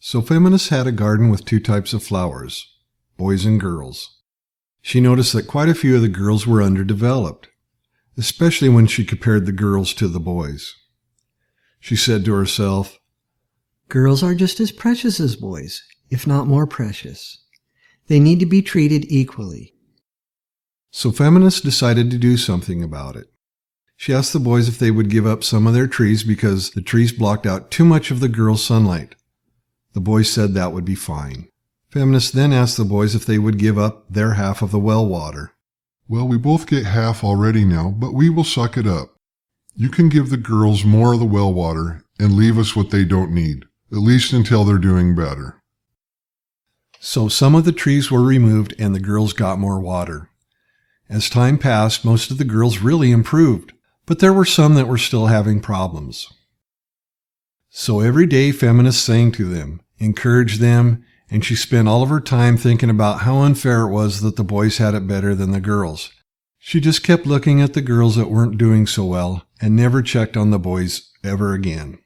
So Feminist had a garden with two types of flowers, boys and girls. She noticed that quite a few of the girls were underdeveloped, especially when she compared the girls to the boys. She said to herself, "Girls are just as precious as boys, if not more precious. They need to be treated equally." So Feminist decided to do something about it. She asked the boys if they would give up some of their trees because the trees blocked out too much of the girls' sunlight. The boys said that would be fine. Feminist then asked the boys if they would give up their half of the well water. "Well, we both get half already now, but we will suck it up. You can give the girls more of the well water and leave us what they don't need, at least until they're doing better." So some of the trees were removed and the girls got more water. As time passed, most of the girls really improved, but there were some that were still having problems. So every day Feminist sang to them, encouraged them, and she spent all of her time thinking about how unfair it was that the boys had it better than the girls. She just kept looking at the girls that weren't doing so well and never checked on the boys ever again.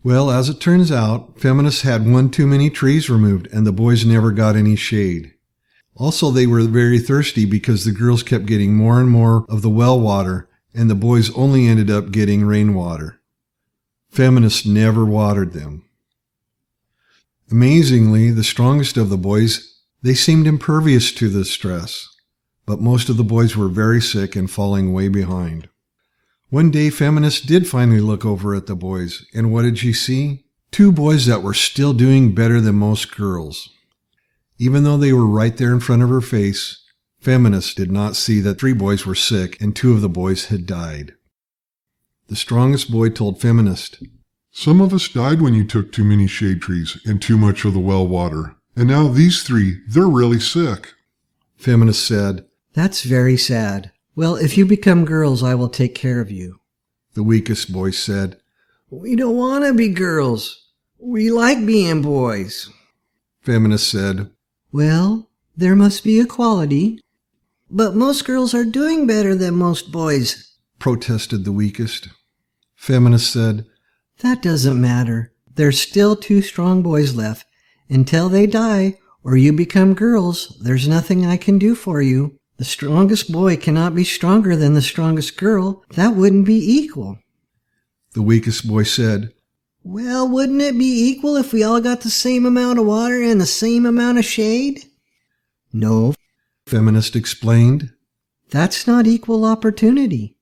Well, as it turns out, Feminist had one too many trees removed and the boys never got any shade. Also, they were very thirsty because the girls kept getting more and more of the well water and the boys only ended up getting rainwater. Feminist never watered them. Amazingly, the strongest of the boys, they seemed impervious to this stress, but most of the boys were very sick and falling way behind. One day, Feminist did finally look over at the boys, and what did she see? Two boys that were still doing better than most girls. Even though they were right there in front of her face, Feminist did not see that 3 boys were sick and 2 of the boys had died. The strongest boy told Feminist, "Some of us died when you took too many shade trees and too much of the well water. And now these 3, they're really sick." Feminist said, "That's very sad. Well, if you become girls, I will take care of you." The weakest boy said, "We don't want to be girls. We like being boys." Feminist said, "Well, there must be equality." "But most girls are doing better than most boys," protested the weakest. Feminist said, "That doesn't matter. There's still 2 strong boys left. Until they die or you become girls, there's nothing I can do for you. The strongest boy cannot be stronger than the strongest girl. That wouldn't be equal." The weakest boy said, "Well, wouldn't it be equal if we all got the same amount of water and the same amount of shade?" "No," Feminist explained. "That's not equal opportunity.